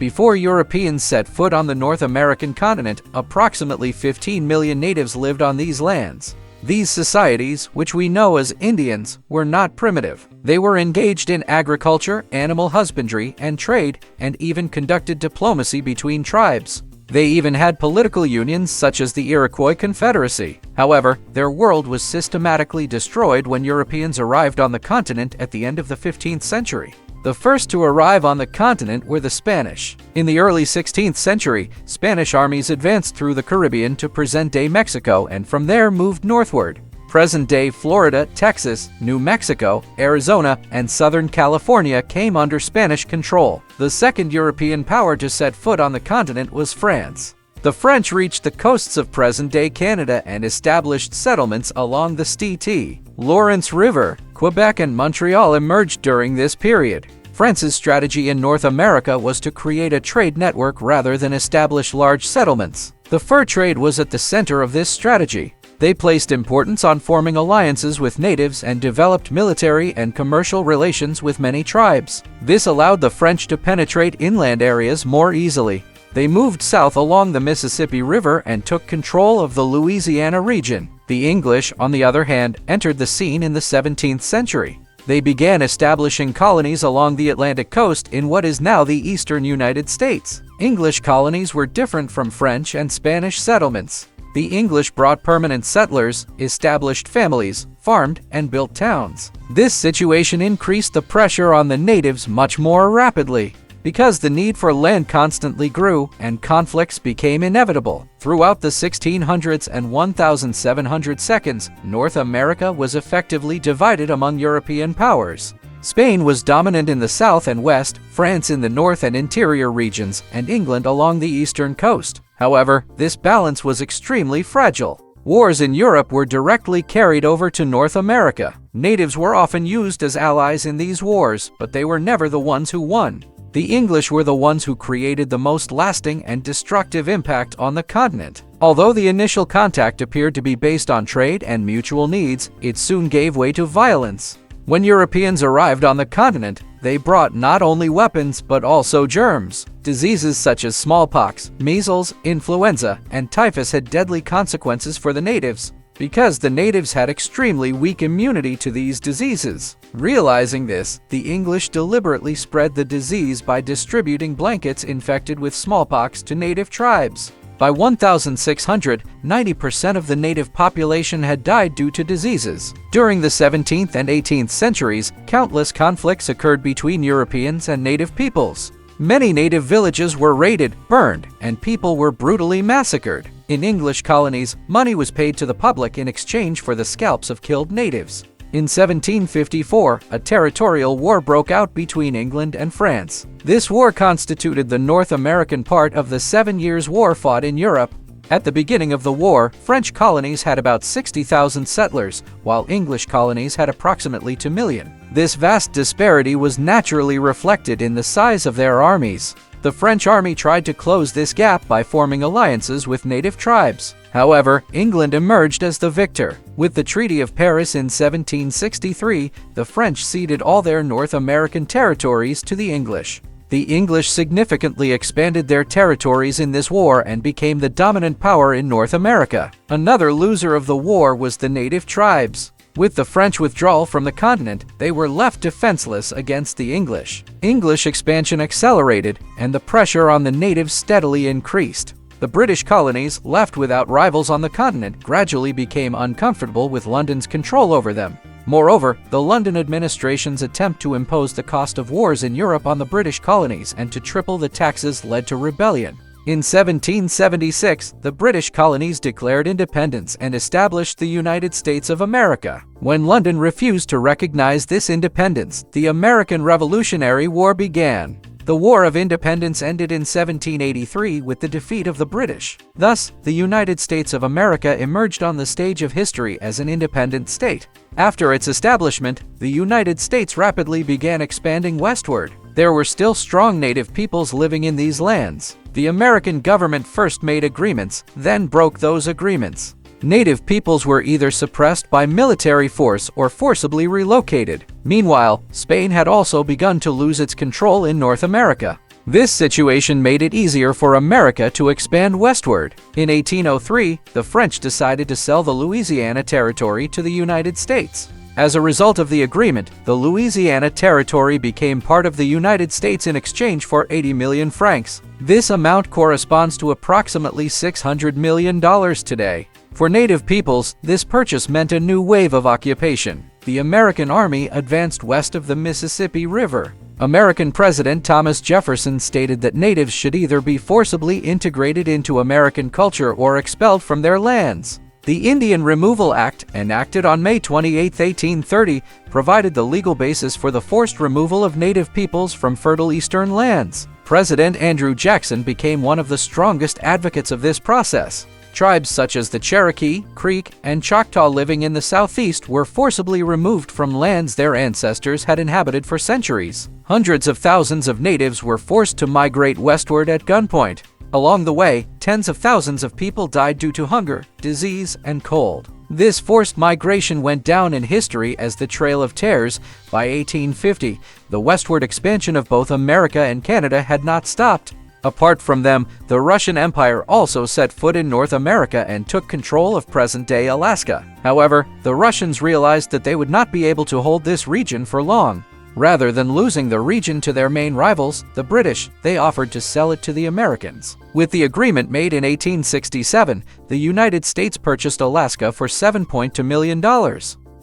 Before Europeans set foot on the North American continent, approximately 15 million natives lived on these lands. These societies, which we know as Indians, were not primitive. They were engaged in agriculture, animal husbandry, and trade, and even conducted diplomacy between tribes. They even had political unions such as the Iroquois Confederacy. However, their world was systematically destroyed when Europeans arrived on the continent at the end of the 15th century. The first to arrive on the continent were the Spanish. In the early 16th century, Spanish armies advanced through the Caribbean to present-day Mexico and from there moved northward. Present-day Florida, Texas, New Mexico, Arizona, and Southern California came under Spanish control. The second European power to set foot on the continent was France. The French reached the coasts of present-day Canada and established settlements along the St. Lawrence River. Quebec and Montreal emerged during this period. France's strategy in North America was to create a trade network rather than establish large settlements. The fur trade was at the center of this strategy. They placed importance on forming alliances with natives and developed military and commercial relations with many tribes. This allowed the French to penetrate inland areas more easily. They moved south along the Mississippi River and took control of the Louisiana region. The English, on the other hand, entered the scene in the 17th century. They began establishing colonies along the Atlantic coast in what is now the eastern United States. English colonies were different from French and Spanish settlements. The English brought permanent settlers, established families, farmed, and built towns. This situation increased the pressure on the natives much more rapidly. Because the need for land constantly grew and conflicts became inevitable. Throughout the 1600s and 1700s, North America was effectively divided among European powers. Spain was dominant in the south and west, France in the north and interior regions, and England along the eastern coast. However, this balance was extremely fragile. Wars in Europe were directly carried over to North America. Natives were often used as allies in these wars, but they were never the ones who won. The English were the ones who created the most lasting and destructive impact on the continent. Although the initial contact appeared to be based on trade and mutual needs, it soon gave way to violence. When Europeans arrived on the continent, they brought not only weapons but also germs. Diseases such as smallpox, measles, influenza, and typhus had deadly consequences for the natives, because the natives had extremely weak immunity to these diseases. Realizing this, the English deliberately spread the disease by distributing blankets infected with smallpox to native tribes. By 1600, 90% of the native population had died due to diseases. During the 17th and 18th centuries, countless conflicts occurred between Europeans and native peoples. Many native villages were raided, burned, and people were brutally massacred. In English colonies, money was paid to the public in exchange for the scalps of killed natives. In 1754, a territorial war broke out between England and France. This war constituted the North American part of the 7 Years' War fought in Europe. At the beginning of the war, French colonies had about 60,000 settlers, while English colonies had approximately 2 million. This vast disparity was naturally reflected in the size of their armies. The French army tried to close this gap by forming alliances with native tribes. However, England emerged as the victor. With the Treaty of Paris in 1763, the French ceded all their North American territories to the English. The English significantly expanded their territories in this war and became the dominant power in North America. Another loser of the war was the native tribes. With the French withdrawal from the continent, they were left defenseless against the English. English expansion accelerated, and the pressure on the natives steadily increased. The British colonies, left without rivals on the continent, gradually became uncomfortable with London's control over them. Moreover, the London administration's attempt to impose the cost of wars in Europe on the British colonies and to triple the taxes led to rebellion. In 1776, the British colonies declared independence and established the United States of America. When London refused to recognize this independence, the American Revolutionary War began. The War of Independence ended in 1783 with the defeat of the British. Thus, the United States of America emerged on the stage of history as an independent state. After its establishment, the United States rapidly began expanding westward. There were still strong native peoples living in these lands. The American government first made agreements, then broke those agreements. Native peoples were either suppressed by military force or forcibly relocated. Meanwhile, Spain had also begun to lose its control in North America. This situation made it easier for America to expand westward. In 1803, the French decided to sell the Louisiana Territory to the United States. As a result of the agreement, the Louisiana Territory became part of the United States in exchange for 80 million francs. This amount corresponds to approximately $600 million today. For Native peoples, this purchase meant a new wave of occupation. The American Army advanced west of the Mississippi River. American President Thomas Jefferson stated that natives should either be forcibly integrated into American culture or expelled from their lands. The Indian Removal Act, enacted on May 28, 1830, provided the legal basis for the forced removal of native peoples from fertile eastern lands. President Andrew Jackson became one of the strongest advocates of this process. Tribes such as the Cherokee, Creek, and Choctaw living in the southeast were forcibly removed from lands their ancestors had inhabited for centuries. Hundreds of thousands of natives were forced to migrate westward at gunpoint. Along the way, tens of thousands of people died due to hunger, disease, and cold. This forced migration went down in history as the Trail of Tears. By 1850, the westward expansion of both America and Canada had not stopped. Apart from them, the Russian Empire also set foot in North America and took control of present-day Alaska. However, the Russians realized that they would not be able to hold this region for long. Rather than losing the region to their main rivals, the British, they offered to sell it to the Americans. With the agreement made in 1867, the United States purchased Alaska for $7.2 million.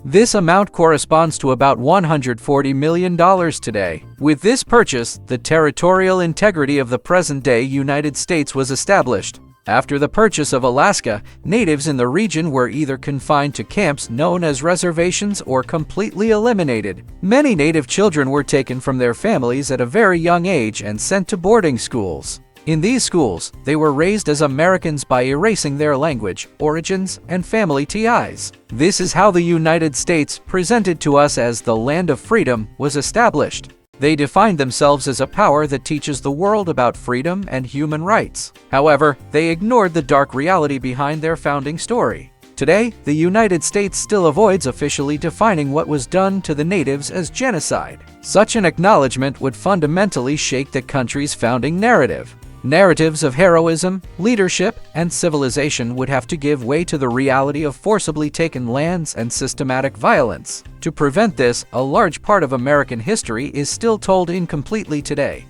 This amount corresponds to about $140 million today. With this purchase, the territorial integrity of the present-day United States was established. After the purchase of Alaska, natives in the region were either confined to camps known as reservations or completely eliminated. Many native children were taken from their families at a very young age and sent to boarding schools. In these schools, they were raised as Americans by erasing their language, origins, and family ties. This is how the United States, presented to us as the land of freedom, was established. They defined themselves as a power that teaches the world about freedom and human rights. However, they ignored the dark reality behind their founding story. Today, the United States still avoids officially defining what was done to the natives as genocide. Such an acknowledgement would fundamentally shake the country's founding narrative. Narratives of heroism, leadership, and civilization would have to give way to the reality of forcibly taken lands and systematic violence. To prevent this, a large part of American history is still told incompletely today.